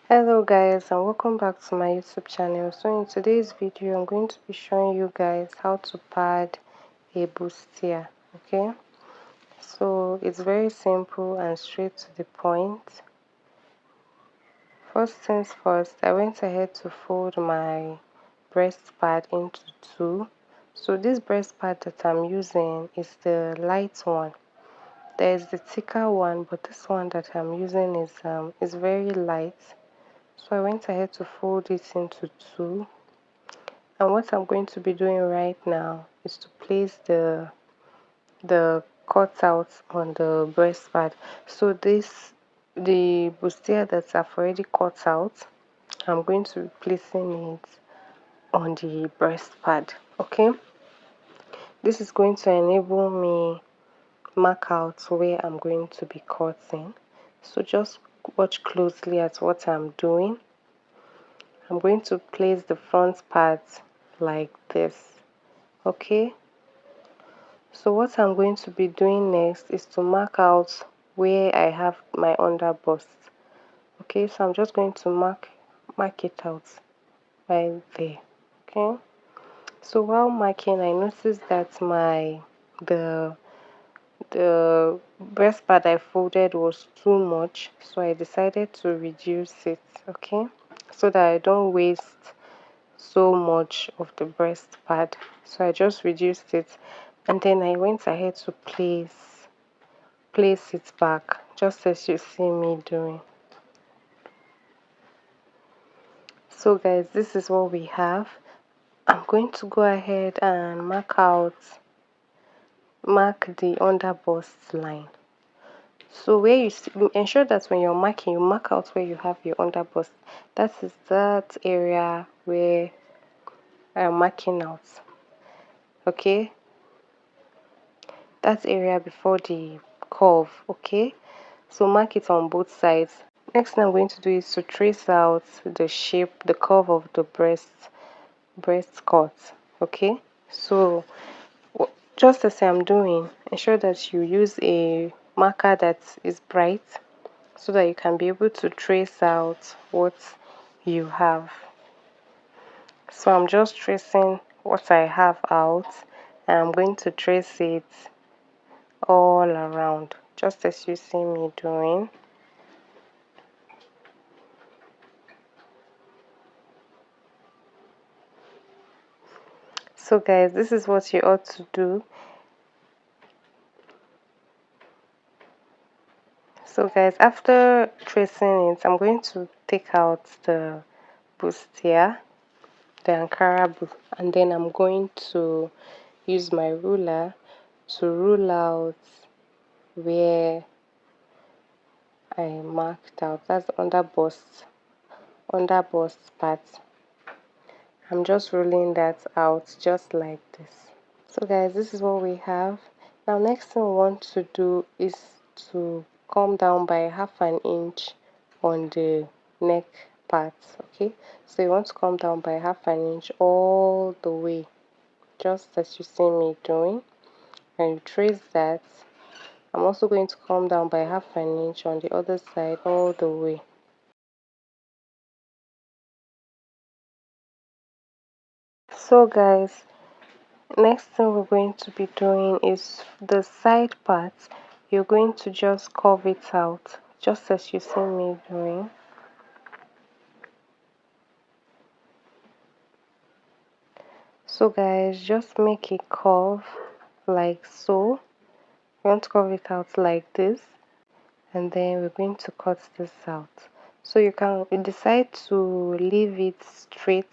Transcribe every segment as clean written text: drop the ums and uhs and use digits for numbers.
Hello guys, and welcome back to my YouTube channel. So in today's video I'm going to be showing you guys how to pad a bustier. Okay, so it's very simple and straight to the point. First things first, I went ahead to fold my breast pad into two. So this breast pad that I'm using is the light one. There is the thicker one, but this one that I'm using is very light. So I went ahead to fold it into two, and what I'm going to be doing right now is to place the cutouts on the breast pad. So the bustier that I've already cut out, I'm going to be placing it on the breast pad. Okay, this is going to enable me mark out where I'm going to be cutting. So just watch closely at what I'm doing. I'm going to place the front part like this. Okay, so what I'm going to be doing next is to mark out where I have my underbust. Okay, so I'm just going to mark it out right there. Okay, so while marking, I noticed that the the breast pad I folded was too much, so I decided to reduce it. Okay, so that I don't waste so much of the breast pad. So I just reduced it, and then I went ahead to place it back, just as you see me doing. So guys, this is what we have. I'm going to go ahead and mark the underbust line. So where you see, ensure that when you're marking, you mark out where you have your underbust. That is that area where I'm marking out. Okay, that area before the curve. Okay, so mark it on both sides. Next thing I'm going to do is to trace out the shape, the curve of the breast cut. Okay, so just as I'm doing, ensure that you use a marker that is bright so that you can be able to trace out what you have. So I'm just tracing what I have out, and I'm going to trace it all around, just as you see me doing. So guys, this is what you ought to do. So guys, after tracing it, I'm going to take out the bustier, the Ankara boot, and then I'm going to use my ruler to rule out where I marked out. That's the underbust part. I'm just ruling that out just like this. So guys, this is what we have. Now next thing we want to do is to come down by half an inch on the neck part. Okay, so you want to come down by half an inch all the way, just as you see me doing, and you trace that. I'm also going to come down by half an inch on the other side all the way. So guys, next thing we're going to be doing is the side part. You're going to just curve it out, just as you see me doing. So guys, just make a curve like so. You want to curve it out like this, and then we're going to cut this out. So you can decide to leave it straight,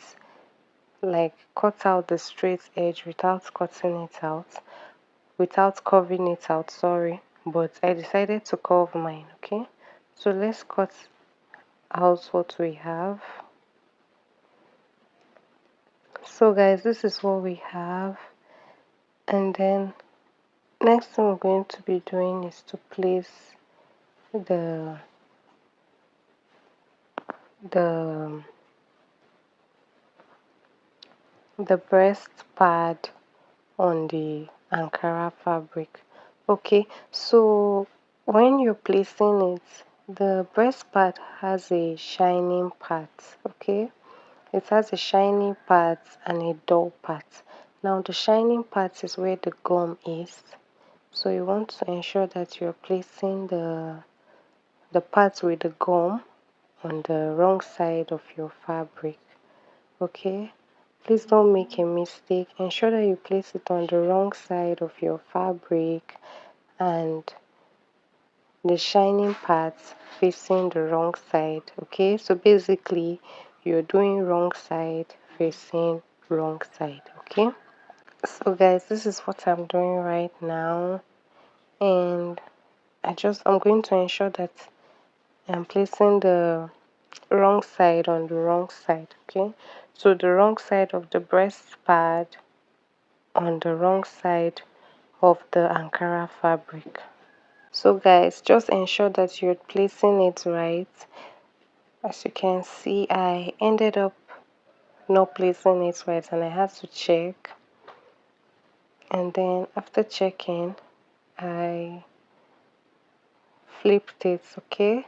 like cut out the straight edge without cutting it out, without curving it out, sorry, but I decided to curve mine. Okay, so let's cut out what we have. So guys, this is what we have, and then next thing we're going to be doing is to place the the the breast pad on the Ankara fabric. Okay, so when you're placing it, The breast part has a shining part, okay? It has a shiny part and a dull part. Now the shining part is where the gum is. So you want to ensure that you're placing the part with the gum on the wrong side of your fabric, okay? Please don't make a mistake. Ensure that you place it on the wrong side of your fabric and the shining parts facing the wrong side, okay? So basically you're doing wrong side facing wrong side, okay? So guys, this is what I'm doing right now, and I'm going to ensure that I'm placing the wrong side on the wrong side, okay? So the wrong side of the breast pad on the wrong side of the Ankara fabric. So guys, just ensure that you're placing it right. As you can see, I ended up not placing it right and I had to check. And then after checking, I flipped it, okay?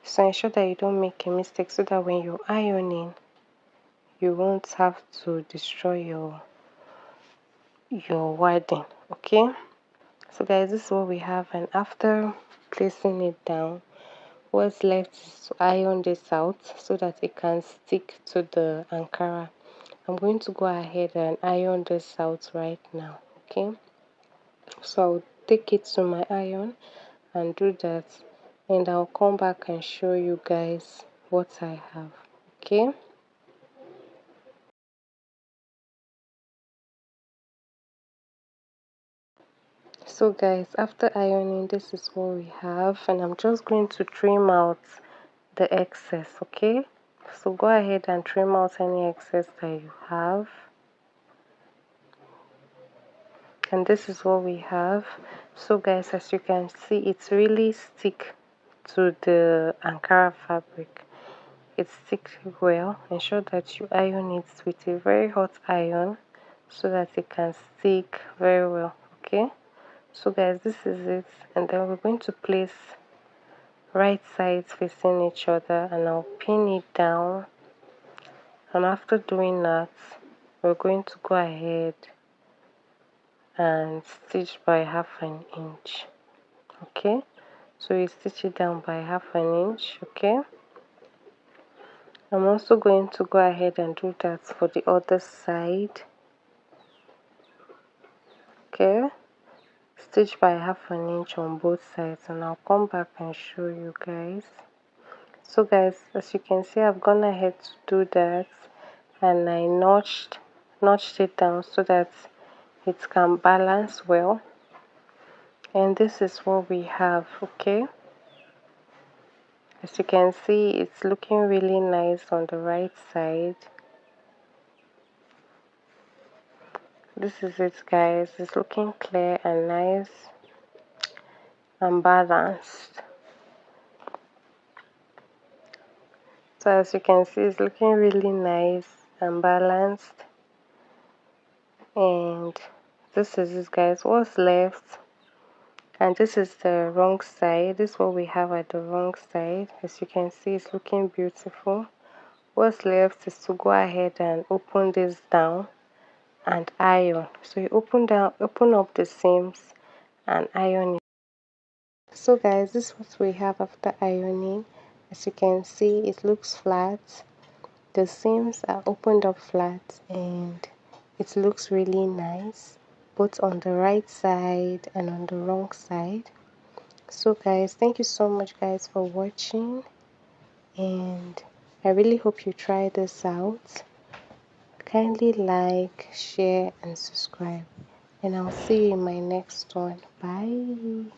So ensure that you don't make a mistake so that when you're ironing, you won't have to destroy your wording, okay? So guys, this is what we have, and after placing it down, what's left is to iron this out so that it can stick to the Ankara. I'm going to go ahead and iron this out right now, okay? So I'll take it to my iron and do that, and I'll come back and show you guys what I have, okay? So guys, after ironing, this is what we have, and I'm just going to trim out the excess, okay? So go ahead and trim out any excess that you have, and this is what we have. So guys, as you can see, it's really stick to the Ankara fabric. It sticks well. Ensure that you iron it with a very hot iron so that it can stick very well, okay? So guys, this is it, and then we're going to place right sides facing each other, and I'll pin it down, and after doing that we're going to go ahead and stitch by half an inch, okay? So you stitch it down by half an inch, okay? I'm also going to go ahead and do that for the other side, okay? Stitch by half an inch on both sides, and I'll come back and show you guys. So guys, as you can see, I've gone ahead to do that, and I notched it down so that it can balance well, and this is what we have, okay? As you can see, it's looking really nice on the right side. This is it guys, it's looking clear and nice and balanced. So as you can see, it's looking really nice and balanced, and this is it guys, what's left. And this is the wrong side. This is what we have at the wrong side. As you can see, it's looking beautiful. What's left is to go ahead and open this down and iron. So you open up the seams and iron it. So guys, this is what we have after ironing. As you can see, it looks flat. The seams are opened up flat, and it looks really nice, both on the right side and on the wrong side. So guys, thank you so much guys for watching, and I really hope you try this out. Kindly like, share and subscribe, and I'll see you in my next one. Bye.